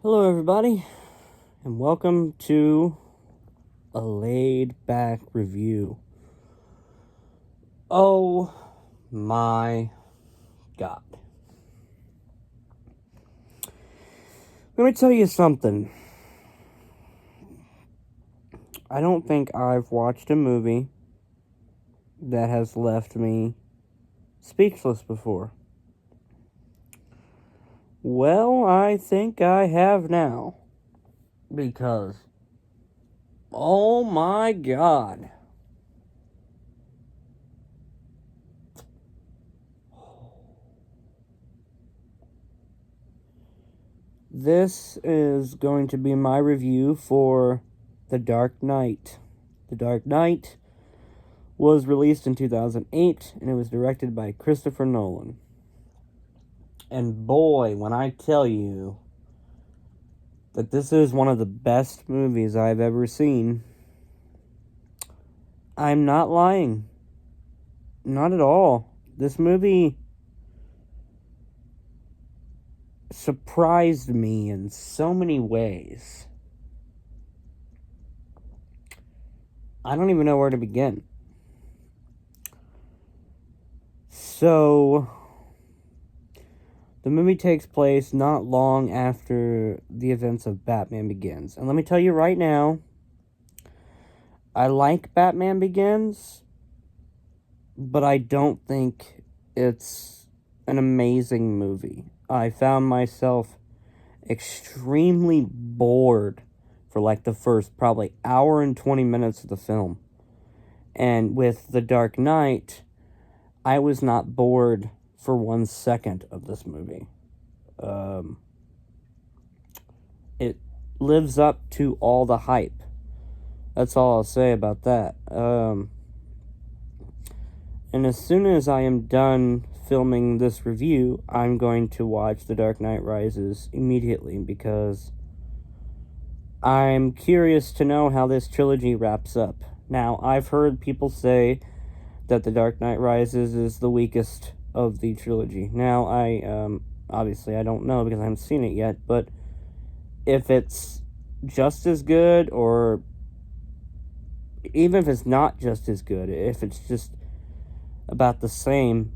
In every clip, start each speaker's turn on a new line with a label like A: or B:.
A: Hello, everybody, and welcome to a laid back review. Oh my god. Let me tell you something. I don't think I've watched a movie that has left me speechless before. Well, I think I have now. Because, oh my god. This is going to be my review for The Dark Knight. The Dark Knight was released in 2008, and it was directed by Christopher Nolan. And boy, when I tell you that this is one of the best movies I've ever seen, I'm not lying. Not at all. This movie surprised me in so many ways. I don't even know where to begin. So, the movie takes place not long after the events of Batman Begins. And let me tell you right now, I like Batman Begins, but I don't think it's an amazing movie. I found myself extremely bored for like the first probably hour and 20 minutes of the film. And with The Dark Knight, I was not bored for 1 second of this movie. It lives up to all the hype. That's all I'll say about that. And as soon as I am done filming this review, I'm going to watch The Dark Knight Rises immediately because I'm curious to know how this trilogy wraps up. Now, I've heard people say that The Dark Knight Rises is the weakest of the trilogy. Now, obviously I don't know because I haven't seen it yet, but if it's just as good, or even if it's not just as good, if it's just about the same,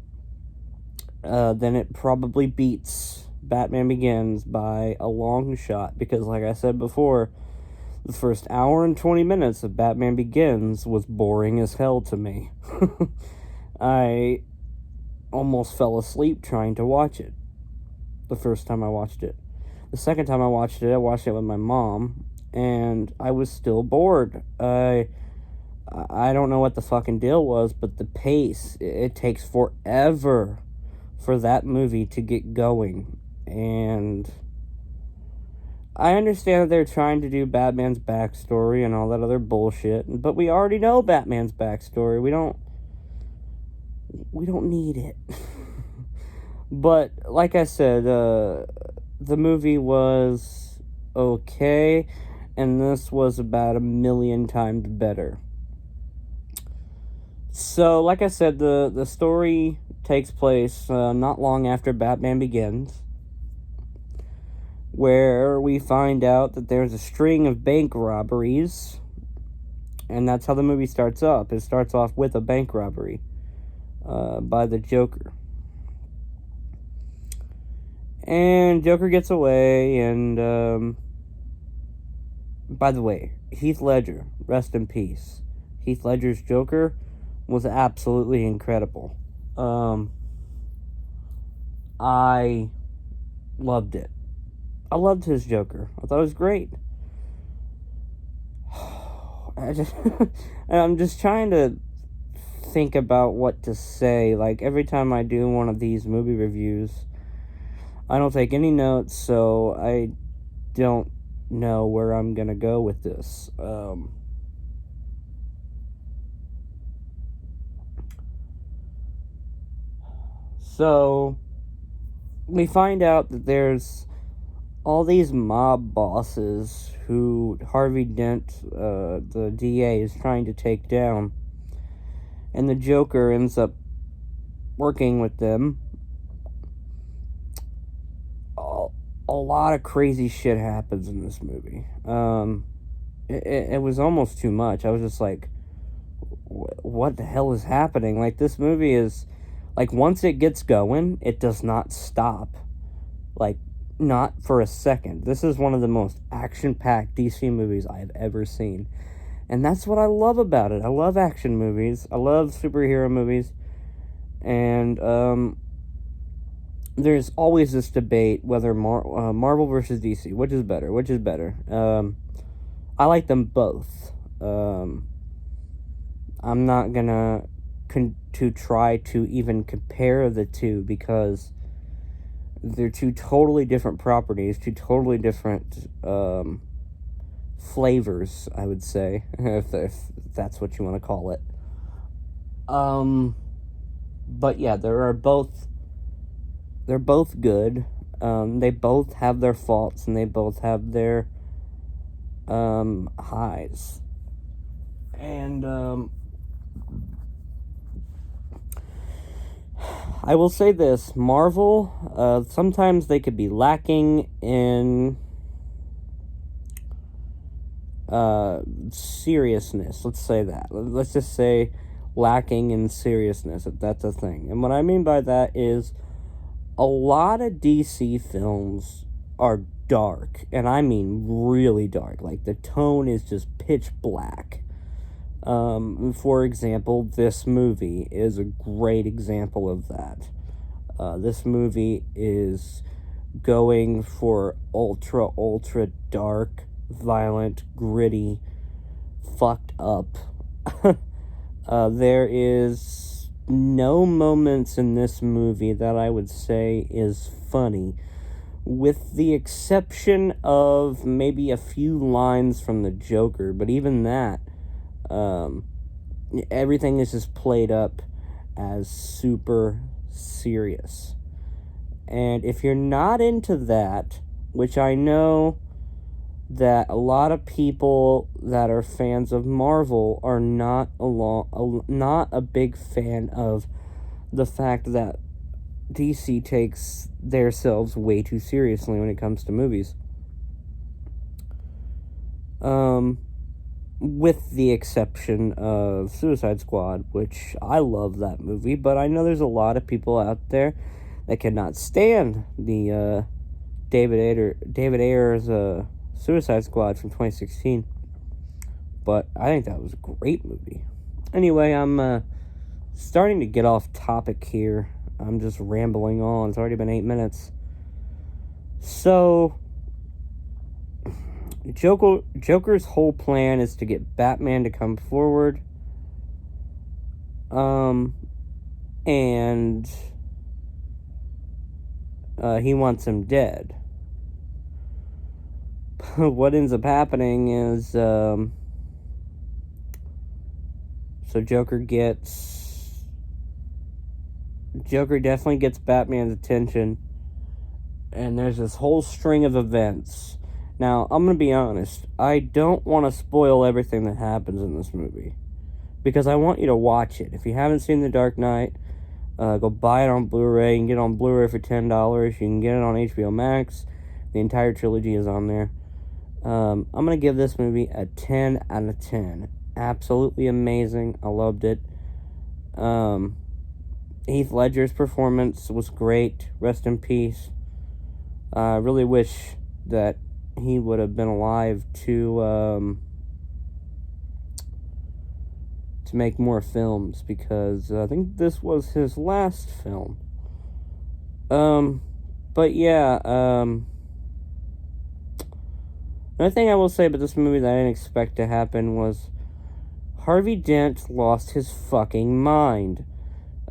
A: then it probably beats Batman Begins by a long shot, because like I said before, the first hour and 20 minutes of Batman Begins was boring as hell to me. I almost fell asleep trying to watch it the first time I watched it. The second time I watched it with my mom, and I was still bored. I don't know what the fucking deal was, but the pace, it takes forever for that movie to get going. And I understand that they're trying to do Batman's backstory and all that other bullshit, but we already know Batman's backstory. We don't need it. But like I said, the movie was okay, and this was about 1,000,000 times better. So, like I said, the story takes place not long after Batman Begins, where we find out that there's a string of bank robberies, and that's how the movie starts up. It starts off with a bank robbery by the Joker. And Joker gets away, and by the way, Heath Ledger, rest in peace. Heath Ledger's Joker was absolutely incredible. I loved it. I loved his Joker. I thought it was great. I'm just trying to think about what to say. Like, every time I do one of these movie reviews, I don't take any notes, so I don't know where I'm gonna go with this. So, we find out that there's all these mob bosses who Harvey Dent, the DA, is trying to take down. And the Joker ends up working with them. a lot of crazy shit happens in this movie. It was almost too much. I was just like, what the hell is happening? Like, this movie is, like, once it gets going, it does not stop. Like, not for a second. This is one of the most action-packed DC movies I've ever seen. And that's what I love about it. I love action movies. I love superhero movies. And, there's always this debate whether Marvel versus DC, which is better? I like them both. I'm not gonna to try to even compare the two, because they're two totally different properties, two totally different flavors, I would say, if that's what you want to call it. But yeah, they're both good. They both have their faults, and they both have their highs. And I will say this, Marvel, sometimes they could be lacking in seriousness. Let's say that. Let's just say lacking in seriousness, if that's a thing. And what I mean by that is a lot of DC films are dark, and I mean really dark. Like, the tone is just pitch black. For example, this movie is a great example of that. This movie is going for ultra dark, violent, gritty, fucked up. There is no moments in this movie that I would say is funny, with the exception of maybe a few lines from the Joker, but even that, everything is just played up as super serious. And if you're not into that, which I know that a lot of people that are fans of Marvel are not a big fan of the fact that DC takes themselves way too seriously when it comes to movies. With the exception of Suicide Squad, which I love that movie, but I know there's a lot of people out there that cannot stand the David Ayer's Suicide Squad from 2016. But I think that was a great movie. Anyway, I'm starting to get off topic here. I'm just rambling on. It's already been 8 minutes. So, Joker's whole plan is to get Batman to come forward. And he wants him dead. What ends up happening is, so Joker definitely gets Batman's attention, and there's this whole string of events. Now, I'm going to be honest, I don't want to spoil everything that happens in this movie, because I want you to watch it. If you haven't seen The Dark Knight, go buy it on Blu-ray. You can get it on Blu-ray for $10. You can get it on HBO Max. The entire trilogy is on there. I'm going to give this movie a 10 out of 10. Absolutely amazing. I loved it. Heath Ledger's performance was great. Rest in peace. I really wish that he would have been alive to make more films, because I think this was his last film. But yeah, another thing I will say about this movie that I didn't expect to happen was Harvey Dent lost his fucking mind.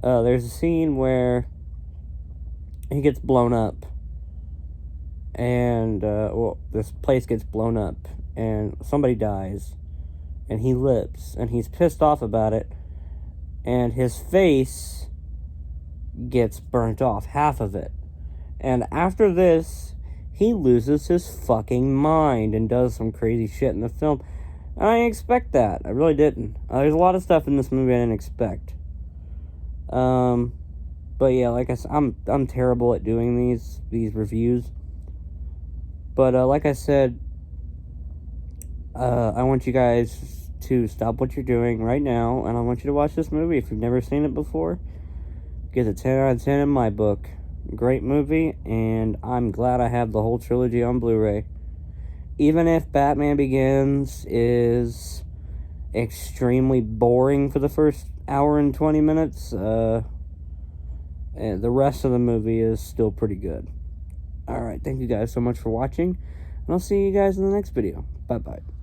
A: There's a scene where he gets blown up, and this place gets blown up, and somebody dies, and he lives, and he's pissed off about it, and his face gets burnt off, half of it. And after this, he loses his fucking mind and does some crazy shit in the film. And I didn't expect that. I really didn't. There's a lot of stuff in this movie I didn't expect. But yeah, like I said, I'm terrible at doing these reviews. But like I said, I want you guys to stop what you're doing right now, and I want you to watch this movie. If you've never seen it before, get a 10 out of 10 in my book. Great movie, and I'm glad I have the whole trilogy on Blu-ray. Even if Batman Begins is extremely boring for the first hour and 20 minutes, the rest of the movie is still pretty good. Alright, thank you guys so much for watching, and I'll see you guys in the next video. Bye-bye.